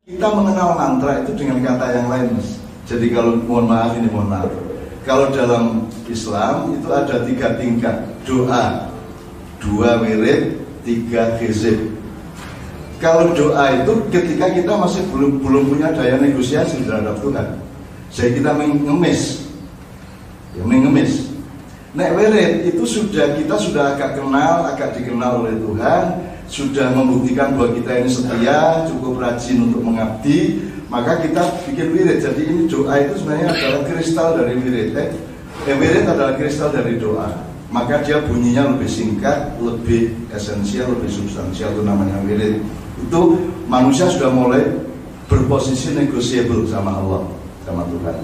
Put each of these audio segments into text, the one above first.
Kita mengenal mantra itu dengan kata yang lain, Mas. Jadi kalau mohon maaf. Kalau dalam Islam itu ada 3 tingkat doa, 2 wirid, 3 hizib. Kalau doa itu ketika kita masih belum punya daya negosiasi terhadap Tuhan, jadi kita mengemis. Nek wirid itu kita sudah agak dikenal oleh Tuhan, sudah membuktikan bahwa kita ini setia, cukup rajin untuk mengabdi, maka kita bikin wirid. Jadi ini doa itu sebenarnya adalah kristal dari wirid. Wirid adalah kristal dari doa. Maka dia bunyinya lebih singkat, lebih esensial, lebih substansial, itu namanya wirid. Itu manusia sudah mulai berposisi negotiable sama Allah, sama Tuhan.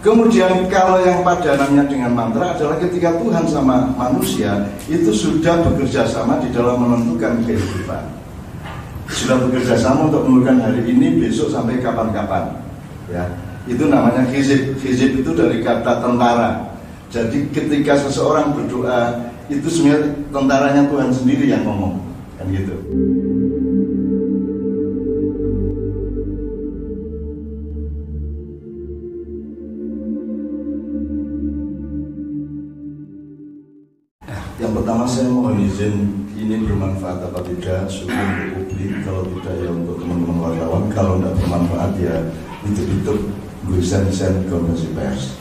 Kemudian kalau yang padanannya dengan mantra adalah ketika Tuhan sama manusia itu sudah bekerja sama di dalam menentukan kehidupan. Sudah bekerja sama untuk menentukan hari ini, besok sampai kapan-kapan. Ya, itu namanya hizib. Hizib itu dari kata tentara. Jadi ketika seseorang berdoa itu sebenarnya tentaranya Tuhan sendiri yang ngomong, kan gitu. Yang pertama saya mohon izin, ini bermanfaat apa tidak, syukur untuk publik, kalau tidak ya untuk teman-teman wartawan, kalau tidak bermanfaat ya itu gue send konferensi pers.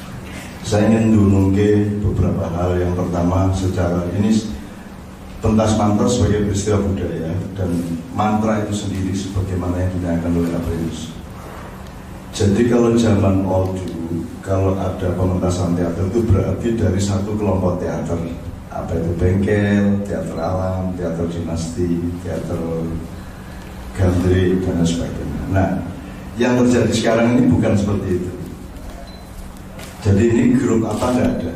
Saya ingin menunjukkan beberapa hal. Yang pertama, secara ini pentas mantra sebagai peristiwa budaya dan mantra itu sendiri sebagaimana yang dinyatakan oleh Abrahams. Jadi kalau zaman old dulu, kalau ada pementasan teater itu berarti dari satu kelompok teater. Apa itu bengkel, teater alam, teater dinasti, teater gandrik, dan sebagainya. Nah, yang terjadi sekarang ini bukan seperti itu. Jadi ini grup apa nggak ada.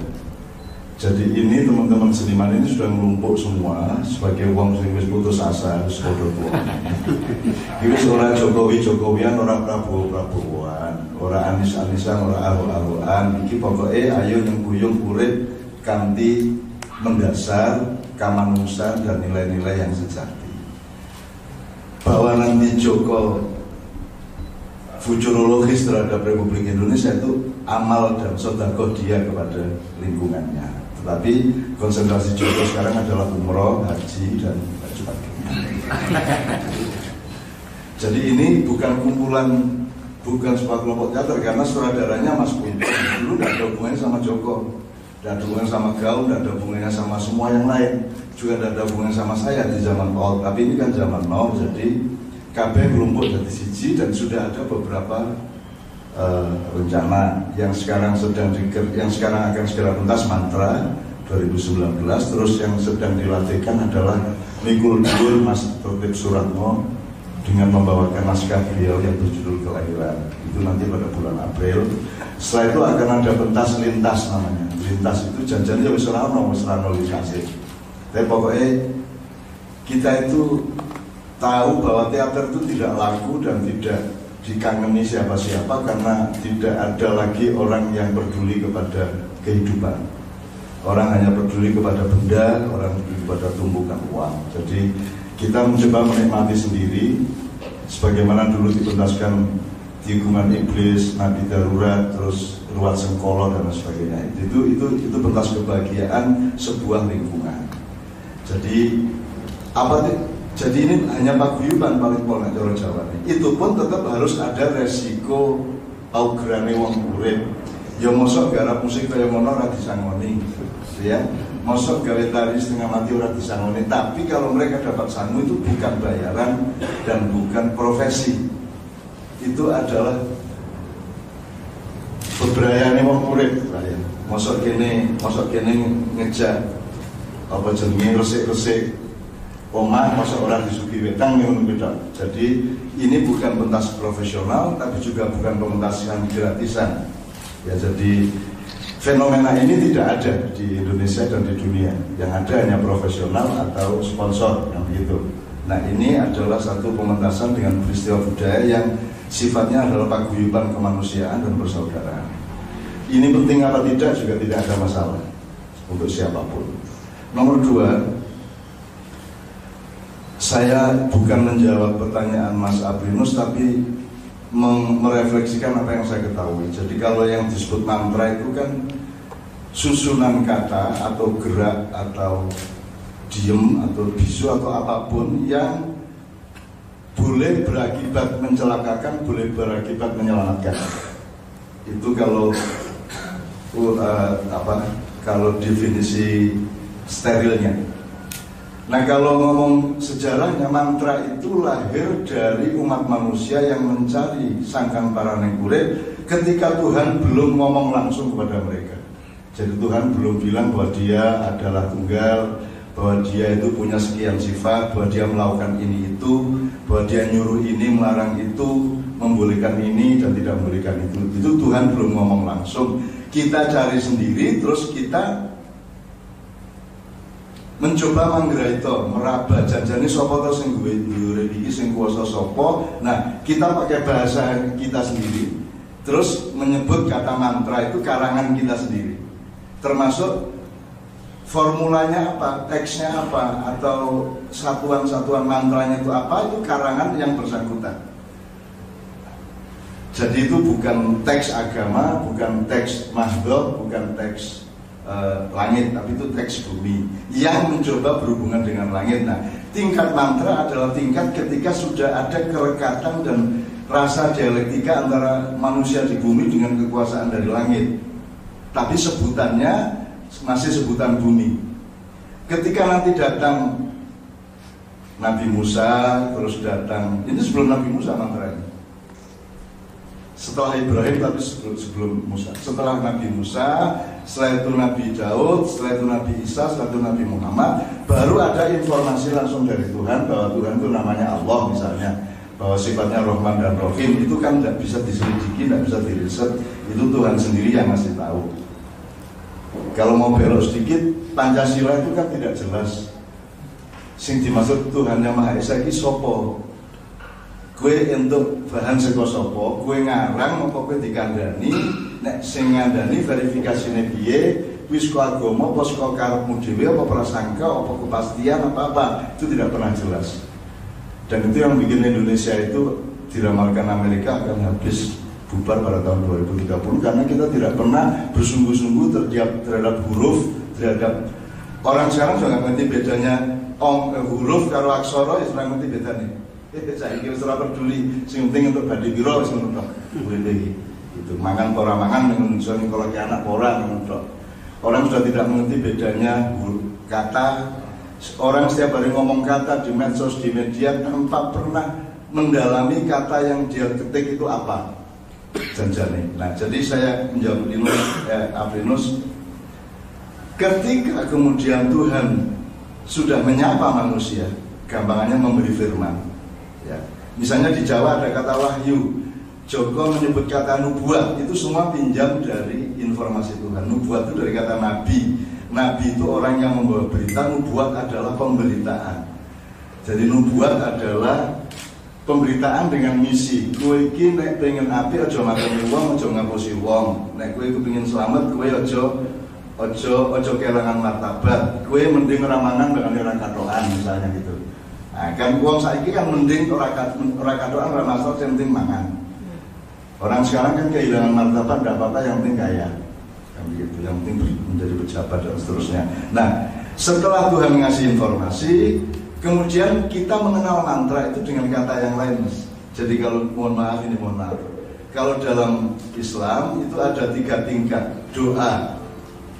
Jadi ini teman-teman seniman ini sudah menumpuk semua sebagai uang sing wis putus asa, wis podo tua. Ini orang Jokowi-Jokowian, orang Prabowo-Prabowoan, orang Anies-Anisan, orang Ahok-Ahokan. Iki pokoknya ayo nyengkuyung urip kanthi mendasar kemanusiaan dan nilai-nilai yang sejati. Bahwa nanti Joko futurologis terhadap Republik Indonesia itu amal dan sedekah dia kepada lingkungannya. Tetapi konsentrasi Joko sekarang adalah umroh, haji, dan sebagainya. Jadi ini bukan sebuah kelompok teater, karena sutradaranya Mas Kunto dulu tidak ada hubungannya sama Joko, tidak ada hubungannya sama Gaul, tidak ada hubungannya sama semua yang lain, juga tidak ada hubungannya sama saya di zaman old. Tapi ini kan zaman now, jadi KB kelompok jadi siji dan sudah ada beberapa rencana yang sekarang akan segera tuntas mantra 2019. Terus yang sedang dilatihkan adalah Mikul Dur Mas Tertib Suratmo dengan membawakan naskah beliau yang berjudul Kelahiran. Itu nanti pada bulan April. Setelah itu akan ada pentas lintas namanya. Lintas itu janjinya wis ora ono dikasih. Tapi pokoknya kita itu tahu bahwa teater itu tidak laku dan tidak dikangeni siapa-siapa karena tidak ada lagi orang yang peduli kepada kehidupan. Orang hanya peduli kepada benda, orang peduli kepada tumpukan uang. Jadi kita mencoba menikmati sendiri sebagaimana dulu dipentaskan Tikungan Iblis, Nabi Darurat, terus Ruat Sengkolo dan sebagainya. Itu pentas kebahagiaan sebuah lingkungan. Jadi apa sih? Jadi ini hanya paguyuban paling pola cara Jawa ini. Itu pun tetap harus ada resiko augrane wong urip. Ya mosok garap musik kaya ngono ora disangoni. Ya, mosok gawe tari setengah mati ora disangoni. Tapi kalau mereka dapat sangu itu bukan bayaran dan bukan profesi. Itu adalah bebrayane wong urip, ya. Mosok kene ngejak apa jenenge resik-resik omah masa orang disugi wetang yang beda. Jadi ini bukan pentas profesional, tapi juga bukan pementasan gratisan. Ya, jadi fenomena ini tidak ada di Indonesia dan di dunia. Yang ada hanya profesional atau sponsor yang begitu. Nah, ini adalah satu pementasan dengan peristiwa budaya yang sifatnya adalah paguyuban kemanusiaan dan persaudaraan. Ini penting apa tidak juga tidak ada masalah untuk siapapun. Nomor 2, saya bukan menjawab pertanyaan Mas Abrinus, tapi merefleksikan apa yang saya ketahui. Jadi kalau yang disebut mantra itu kan susunan kata atau gerak atau diem atau bisu atau apapun yang boleh berakibat mencelakakan, boleh berakibat menyelamatkan. Itu kalau kalau definisi sterilnya. Nah, kalau ngomong sejarahnya, mantra itu lahir dari umat manusia yang mencari sangkan paraning urip ketika Tuhan belum ngomong langsung kepada mereka. Jadi Tuhan belum bilang bahwa dia adalah tunggal, bahwa dia itu punya sekian sifat, bahwa dia melakukan ini itu, bahwa dia nyuruh ini, melarang itu, membolehkan ini dan tidak membolehkan itu. Itu Tuhan belum ngomong langsung. Kita cari sendiri, terus kita mencoba manggraito, meraba janjane sapa to sing duwe iki sing kuwasa sapa. Nah, kita pakai bahasa kita sendiri, terus menyebut kata mantra itu karangan kita sendiri. Termasuk formulanya apa, teksnya apa, atau satuan-satuan mantranya itu apa, itu karangan yang bersangkutan. Jadi itu bukan teks agama, bukan teks mahdhah, bukan teks langit, tapi itu teks bumi yang mencoba berhubungan dengan langit. Nah, tingkat mantra adalah tingkat ketika sudah ada kerekatan dan rasa dialektika antara manusia di bumi dengan kekuasaan dari langit. Tapi sebutannya masih sebutan bumi. Ketika nanti datang Nabi Musa, terus datang, ini sebelum Nabi Musa mantranya. Setelah Ibrahim, tapi sebelum Musa. Setelah Nabi Musa, setelah itu Nabi Daud, setelah itu Nabi Isa, setelah itu Nabi Muhammad, baru ada informasi langsung dari Tuhan bahwa Tuhan itu namanya Allah misalnya, bahwa sifatnya Rahman dan Rahim. Itu kan tidak bisa diselidiki, tidak bisa diriset. Itu Tuhan sendiri yang masih tahu. Kalau mau belok sedikit, Pancasila itu kan tidak jelas. Sing dimaksud Tuhan yang Maha Esa iki sapa? Kue untuk bahan saka sapa? Kue ngarang apa kue dikandani? Nek sing ngandani verifikasine piye? Wis kok agama apa saka karepmu dhewe apa prasangka apa kepastian apa itu tidak pernah jelas. Dan itu yang bikin Indonesia itu diramalkan Amerika akan habis bubar pada tahun 2030 karena kita tidak pernah bersungguh-sungguh terhadap huruf, terhadap orang sekarang juga nggak ngerti bedanya huruf karo aksara, ya sekarang ngerti bedanya. Saya kira setelah peduli, sing penting untuk badi biro wis ngono tok. Boleh itu mangan ora mangan menungso ning kalau anak ora ngono tok. Orang sudah tidak mengerti bedanya kata. Orang setiap hari ngomong kata di medsos, di media tanpa pernah mendalami kata yang dia ketik itu apa. Janjane. Nah, jadi saya menjawab Aprinus, ketika kemudian Tuhan sudah menyapa manusia, gampangannya memberi firman. Ya. Misalnya di Jawa ada kata wahyu, Joko menyebut kata nubuat, itu semua pinjam dari informasi Tuhan. Nubuat itu dari kata nabi. Nabi itu orang yang membawa berita, nubuat adalah pemberitaan. Jadi nubuat adalah pemberitaan dengan misi. Kowe iki nek pengen apik aja mateni wong, aja ngapusi wong. Nek kowe kepengin selamat, kowe aja kelangan martabat. Kowe mending ora mangan dengan ora katokan misalnya gitu. Nah, kan wong saiki kan mending ora katokan ora masalah, yang penting mangan. Orang sekarang kan kehilangan martabat, tidak apa-apa, yang penting kaya. Kan begitu, yang penting menjadi pejabat dan seterusnya. Nah, setelah Tuhan ngasih informasi, kemudian kita mengenal mantra itu dengan kata yang lain, Mas. Jadi kalau mohon maaf, kalau dalam Islam itu ada 3 tingkat doa,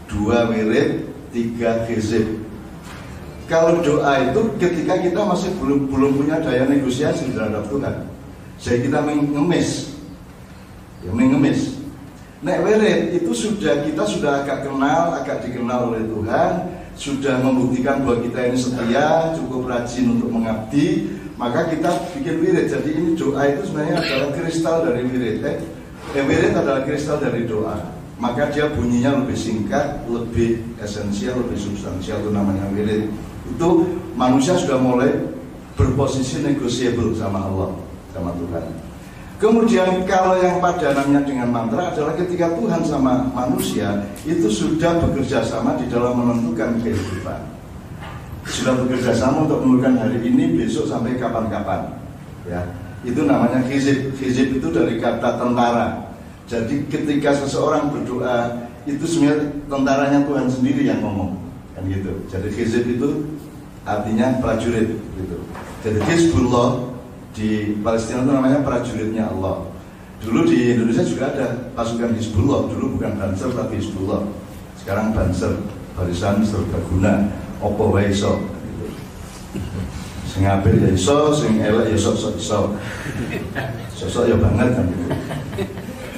2 wirid, 3 hizib. Kalau doa itu ketika kita masih belum punya daya negosiasi terhadap Tuhan, jadi kita mengemis. Nek wirid itu kita sudah agak dikenal oleh Tuhan, sudah membuktikan bahwa kita ini setia, cukup rajin untuk mengabdi, maka kita bikin wirid. Jadi ini doa itu sebenarnya adalah kristal dari wirid. Wirid adalah kristal dari doa. Maka dia bunyinya lebih singkat, lebih esensial, lebih substansial, itu namanya wirid. Itu manusia sudah mulai berposisi negotiable sama Allah, sama Tuhan. Kemudian kalau yang padanannya dengan mantra adalah ketika Tuhan sama manusia itu sudah bekerja sama di dalam menentukan kehidupan. Sudah bekerja sama untuk menentukan hari ini, besok sampai kapan-kapan. Ya, Itu namanya hizib. Hizib itu dari kata tentara. Jadi ketika seseorang berdoa, itu sebenarnya tentaranya Tuhan sendiri yang ngomong, kan gitu. Jadi hizib itu artinya prajurit gitu. Jadi Hizbullah di Palestina itu namanya prajuritnya Allah. Dulu di Indonesia juga ada pasukan Hizbullah, dulu bukan Banser tapi Hizbullah. Sekarang Banser, Barisan Serbaguna, opo wae iso gitu. Sing apik ya iso, sing elek ya sok iso. Sosok ya banget kan gitu.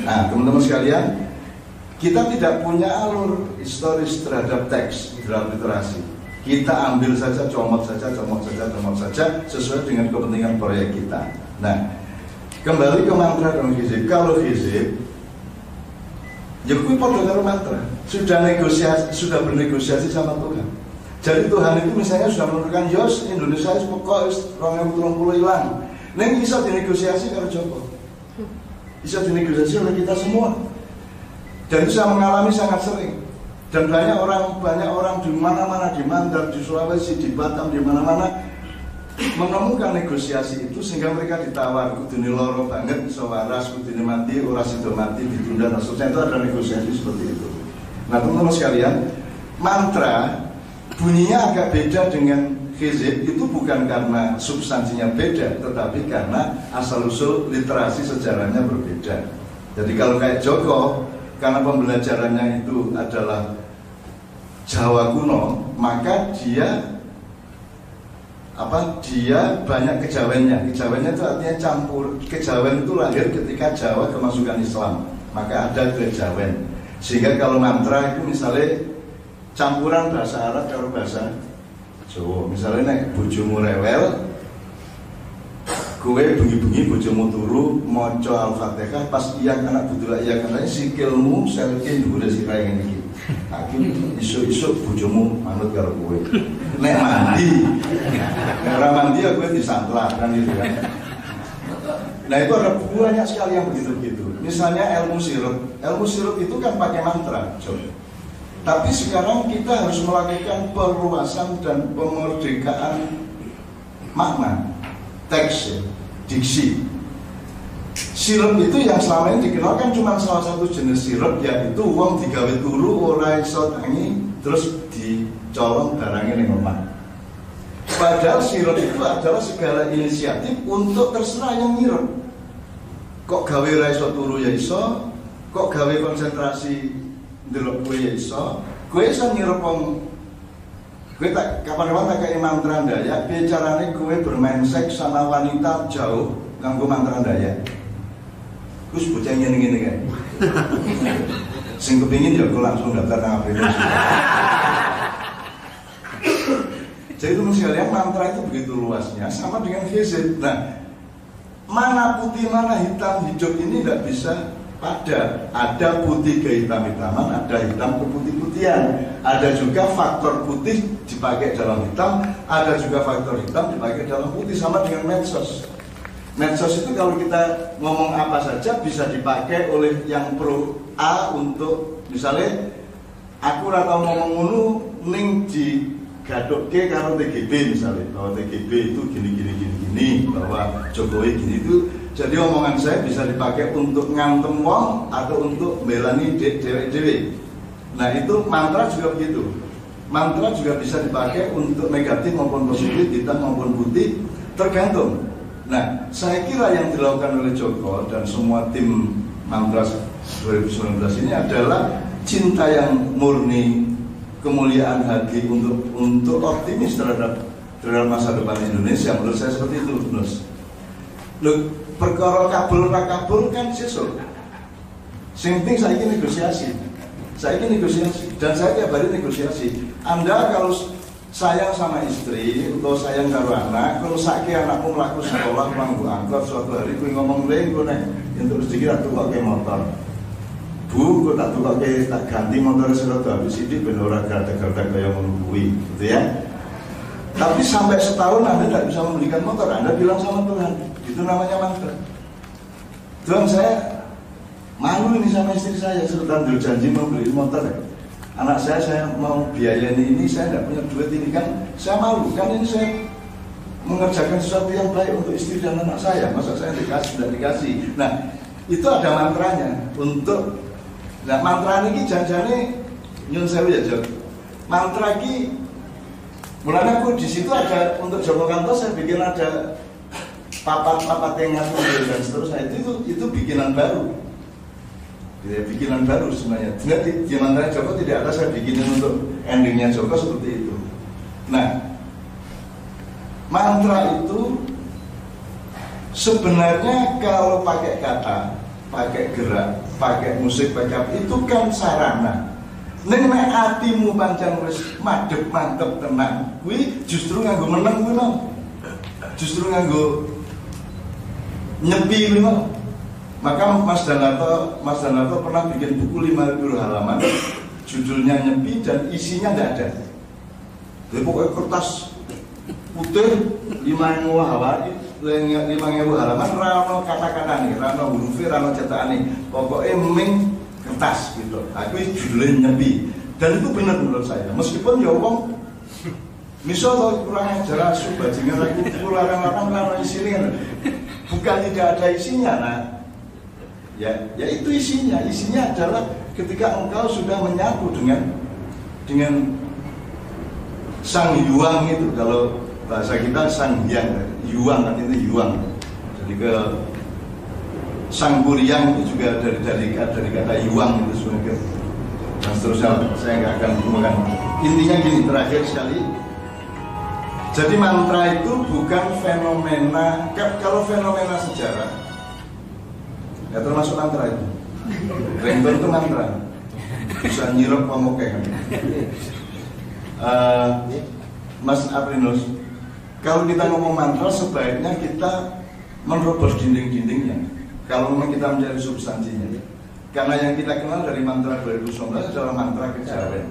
Nah, teman-teman sekalian, kita tidak punya alur historis terhadap teks dalam literasi. Kita ambil saja, comot saja sesuai dengan kepentingan proyek kita. Nah, kembali ke mantra dan hizib. Kalau hizib, ya kuwi padha karo mantra. Sudah bernegosiasi sama Tuhan. Jadi Tuhan itu misalnya sudah menentukan Yos Indonesia wis pokok 2030 hilang. Neng bisa dinegosiasi karo Joko. Bisa dinegosiasi oleh kita semua. Dan itu saya mengalami sangat sering. Dan banyak orang di mana-mana, di Mandar, di Sulawesi, di Batam, di mana-mana menemukan negosiasi itu sehingga mereka ditawar kudune loro banget iso waras, kudune mati ora sida mati ditunda dan seterusnya. Itu ada negosiasi seperti itu. Nah, teman-teman sekalian, mantra bunyinya agak beda dengan hizib itu bukan karena substansinya beda, tetapi karena asal-usul literasi sejarahnya berbeda. Jadi kalau kayak Joko, karena pembelajarannya itu adalah Jawa kuno, maka dia banyak kejawennya. Kejawennya itu artinya campur. Kejawen itu lahir ketika Jawa kemasukan Islam, maka ada kejawen. Sehingga kalau mantra itu misalnya campuran bahasa Arab atau bahasa Jawa. Misalnya nek bojomu rewel, kowe bengi-bengi bojomu turu maca Al-Fatihah pas iya anak budula iya katanya sikilmu selke dhuwure sirahe ngene iki. Aku isu-isu bojomu manut karo kowe. Nek mandi. Nek ora mandi ya kowe disantlat kan gitu kan. Nah, itu ada banyak sekali yang begitu-begitu. Misalnya ilmu sirut itu kan pakai mantra, coba. Tapi sekarang kita harus melakukan perluasan dan pemerdekaan makna, teks, ya, diksi. Sirup itu yang selama ini dikenal kan cuma salah satu jenis sirup, yaitu wong digawe turu ora iso tangi terus dicolong barangnya ning omah. Padahal sirup itu adalah segala inisiatif untuk terserah yang ngirup. Kok gawe ora iso turu ya iso, kok gawe konsentrasi ndelok kowe ya iso, kowe iso ngirup wong. Kowe tak kapan-kapan tak kaya mantra Dayak, piye carane kowe bermain seks sama wanita jauh nganggo mantra Dayak. Terus bocah ngene-ngene kan. Sing kepengin ya kok langsung daftar nang aplikasi. Jadi teman sekalian, mantra itu begitu luasnya, sama dengan hizib. Nah, mana putih mana hitam hidup ini tidak bisa pada. Ada putih ke hitam-hitaman, ada hitam ke putih-putihan. Ada juga faktor putih dipakai dalam hitam, ada juga faktor hitam dipakai dalam putih, sama dengan medsos. Medsos itu kalau kita ngomong apa saja bisa dipakai oleh yang pro A untuk misalnya aku rata ngomong ngono ning di gadokke karo TGB misalnya, bahwa TGB itu gini, bahwa Jokowi gini itu, jadi omongan saya bisa dipakai untuk ngantem wong atau untuk melani dewek-dewek. Nah, itu mantra juga begitu. Mantra juga bisa dipakai untuk negatif maupun positif, hitam maupun putih, tergantung. Nah, saya kira yang dilakukan oleh Joko dan semua tim mantra 2019 ini adalah cinta yang murni, kemuliaan hati untuk optimis terhadap masa depan Indonesia. Menurut saya seperti itu, Nus. Loh, perkara kabul kan sesuk. Sing penting saiki negosiasi. Dan saya tiap hari negosiasi. Anda kalau sayang sama istri atau sayang karo anak, kalau saiki anakmu mlaku sekolah manggo angkot, suatu hari kuwi ngomong lha engko nek entuk rezeki tak tukokke motor. Bu, kok tak tukokke tak ganti motor serodo habis iki ben ora gartek-gartek kaya ngono kuwi, gitu ya. Tapi sampai setahun Anda tidak bisa membelikan motor, Anda bilang sama Tuhan, itu namanya mantra. Tuhan, saya malu ini sama istri saya, sudah ambil janji mau beli motor ya. Anak saya mau biayain ini, saya tidak punya duit ini kan, saya malu kan ini saya mengerjakan sesuatu yang baik untuk istri dan anak saya, masa saya sudah dikasih. Nah, itu ada mantranya untuk. Nah, mantra ini jangan-jangan nyun sewu ya Jok. Mantra ini, mulanya aku di situ ada untuk Joko Kanto saya bikin ada papat-papat yang ngatur dan seterusnya. Itu bikinan baru. Ya, bikinan baru sebenarnya. Di mantra Joko tidak ada saya bikinin untuk endingnya Joko seperti itu. Nah, mantra itu sebenarnya kalau pakai kata, pakai gerak, pakai musik, pakai itu kan sarana. Nek atimu pancen wis madhep mantep tenang, kuwi justru nganggo meneng kuwi lho. Justru nganggo nyepi kuwi lho. Maka Mas Danarto pernah bikin buku 50 halaman, judulnya Nyepi dan isinya enggak ada. Jadi pokoknya kertas putih 5.000 halaman rano kata-kata nih, rano hurufnya, rano cetakane. Pokoknya ming kertas gitu. Aku judulnya Nyepi. Dan itu benar menurut saya. Meskipun ya wong misal kurang ajar asu bajingan aku larang-larang rano isinya. Bukan tidak ada isinya. Nah, ya itu isinya adalah ketika engkau sudah menyatu dengan sang hyuang itu. Kalau bahasa kita sang hyang, yuang kan itu yuang. Jadi ke sang kuryang itu juga dari kata yuang itu sebenarnya. Dan seterusnya saya nggak akan ngomongkan. Intinya gini, terakhir sekali. Jadi mantra itu bukan fenomena. Kalau fenomena sejarah, ya termasuk mantra itu. Ringtone itu mantra. Bisa nyirok pamokeh. Mas Aprinus, kalau kita ngomong mantra sebaiknya kita menerobos dinding-dindingnya. Kalau memang kita mencari substansinya. Karena yang kita kenal dari mantra 2019 adalah mantra kejawen.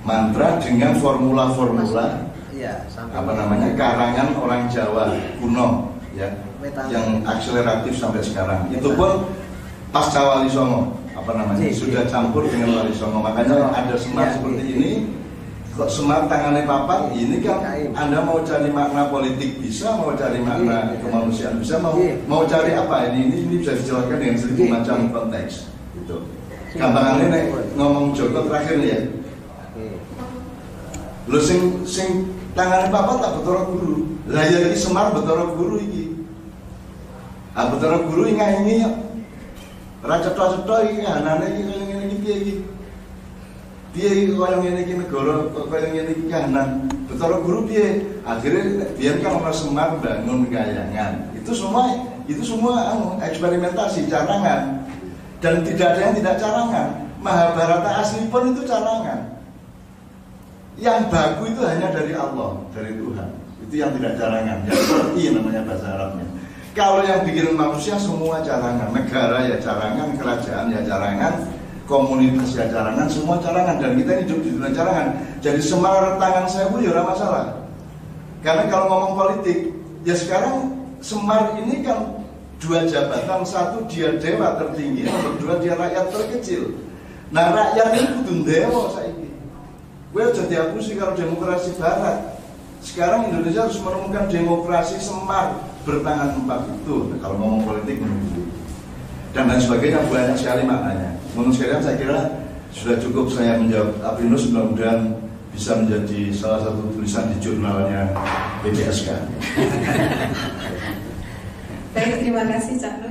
Mantra dengan formula-formula, karangan orang Jawa kuno, ya, yang akseleratif sampai sekarang. Itu pun pasca Wali Songo, sudah campur dengan Wali Songo. Makanya ada semar seperti ini. Kok semar tangannya papat, ini kan Anda mau cari makna politik bisa, mau cari makna kemanusiaan bisa, mau cari apa, ini bisa dijelaskan dengan 1000 macam konteks gitu. Gampangannya nih, ngomong Joko terakhir nih ya, lo sing tangannya papat tak betoro guru, lah ya ini semar betoro guru ini, betoro guru ini ya, racet-racet ini, anane ini piye kaya ngene iki negara kaya ngene iki kahanan betara guru piye akhirnya biar kan orang semar bangun kayangan itu semua eksperimentasi carangan dan tidak ada yang tidak carangan. Mahabharata asli pun itu carangan, yang baku itu hanya dari Allah, dari Tuhan, itu yang tidak carangan, yang seperti namanya bahasa Arabnya. Kalau yang bikin manusia semua carangan, negara ya carangan, kerajaan ya carangan, komunitas ya carangan, semua carangan, dan kita hidup di dunia carangan. Jadi Semar tangan saya pun ya masalah. Karena kalau ngomong politik, ya sekarang Semar ini kan 2 jabatan, satu dia dewa tertinggi, yang kedua dia rakyat terkecil. Nah rakyat ini kudu dewa saiki. Gue jadi aku sih kalau demokrasi barat. Sekarang Indonesia harus menemukan demokrasi Semar bertangan 4 itu. Nah, kalau ngomong politik menunggu. Dan lain sebagainya banyak sekali maknanya. Menurut sekalian saya kira sudah cukup saya menjawab. Aprinus mudah-mudahan bisa menjadi salah satu tulisan di jurnalnya BPSK. Baik, terima kasih Cak Nur.